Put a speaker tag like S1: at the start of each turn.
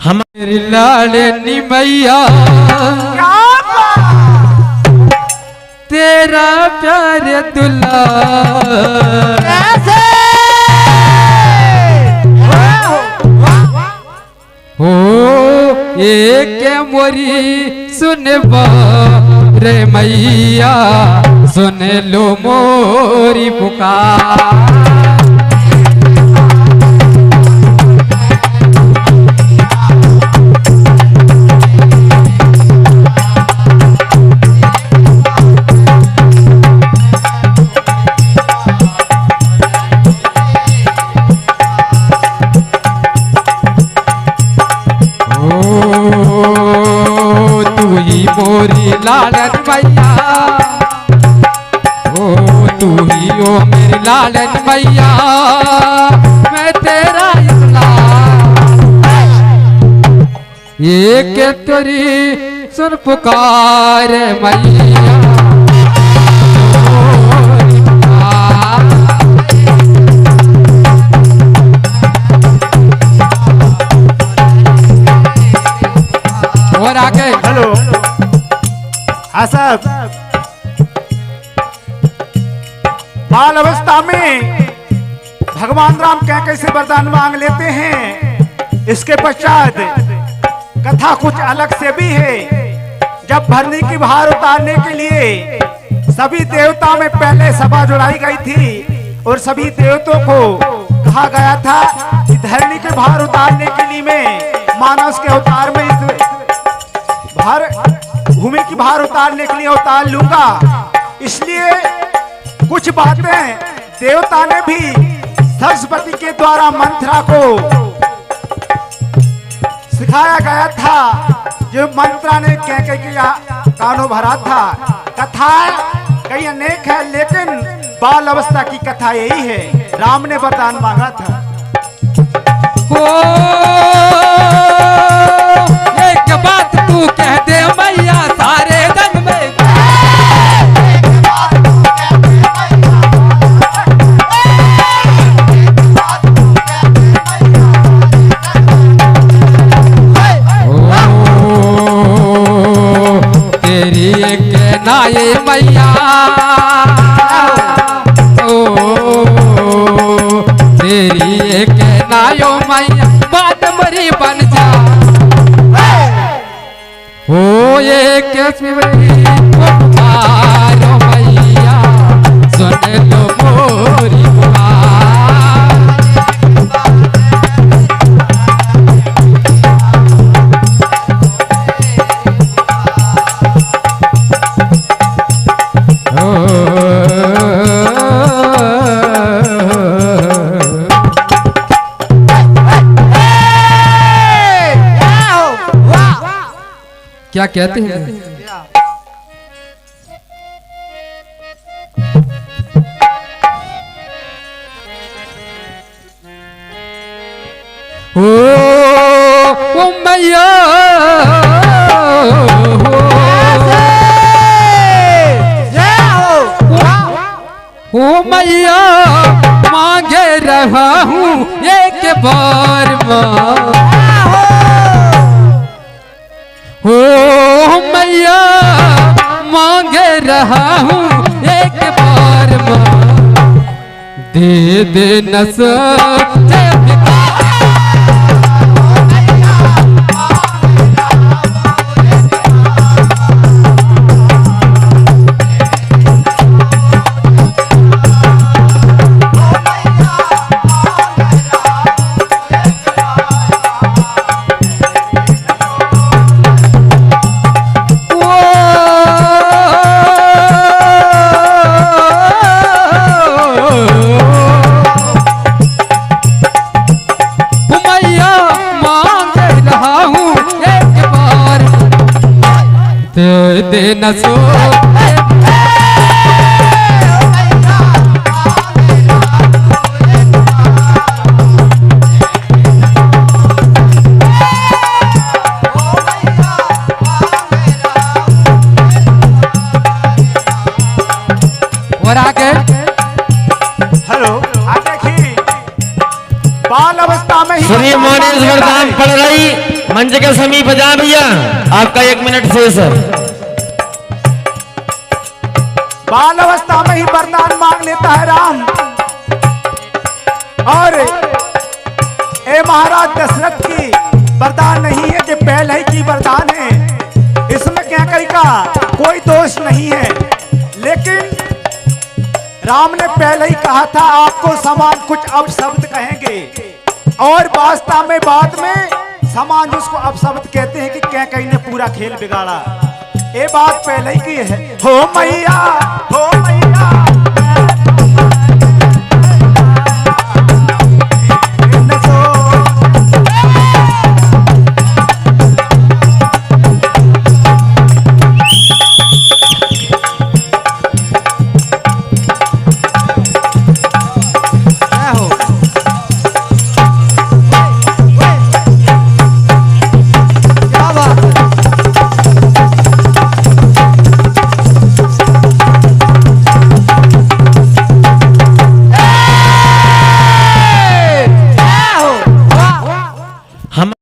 S1: हमारी लाडली मैया तेरा प्यार दुल्हा हो ये के मोरी सुनबा रे मैया सुन लो मोरी पुकार। मोरी लालन मैया ओ तू ही ओ मेरी लालन मैया मैं तेरा एक तेरी सुन पुकार मैया और आगे
S2: हेलो हाँ साहब, बाल अवस्था में भगवान राम कैसे वरदान मांग लेते हैं। इसके पश्चात कथा कुछ अलग से भी है। जब भरनी की भार उतारने के लिए सभी देवता में पहले सभा जुड़ाई गई थी और सभी देवताओं को कहा गया था कि धरनी की भार उतारने के लिए मैं मानस के अवतार में इस भार भूमि की भार उतारने के लिए उतार लूंगा। इसलिए कुछ बातें देवता ने भी सरस्वती के द्वारा मंत्रा को सिखाया गया था, जो मंत्रा ने कह किया कानों भरा था। कथा कई अनेक है, लेकिन बाल अवस्था की कथा यही है। राम ने वरदान मांगा था।
S1: एक बात तू कह दे मैया सारे जग में, तेरी एक नाये मैया तेरी एक नायो मैया बात मरी बन जा हो ये मारो मैया सुन लो मोरी क्या कहते हैं। ओ मैया ओ मैया मांगे रहा हूँ एक बार हो मैया मांगे रहा हूँ एक बार दे दे नस दे न सो और आगे
S2: हेलो आगे देखिए, बाल अवस्था में ही
S3: सुनिए, मोनी वरदान पड़ रही। मंच के समीप जा भैया, आपका 1 मिनट शेष है।
S2: बाल अवस्था में ही वरदान मांग लेता है राम। और ए महाराज दशरथ की वरदान नहीं है, कि पहले ही की वरदान है। इसमें कैकेयी का कोई दोष नहीं है, लेकिन राम ने पहले ही कहा था आपको समान कुछ अपशब्द कहेंगे, और वास्तव में बाद में समान जिसको अपशब्द कहते हैं कि कैकेयी ने पूरा खेल बिगाड़ा। ये बात पहले ही की है। हो मैया, हो मैया।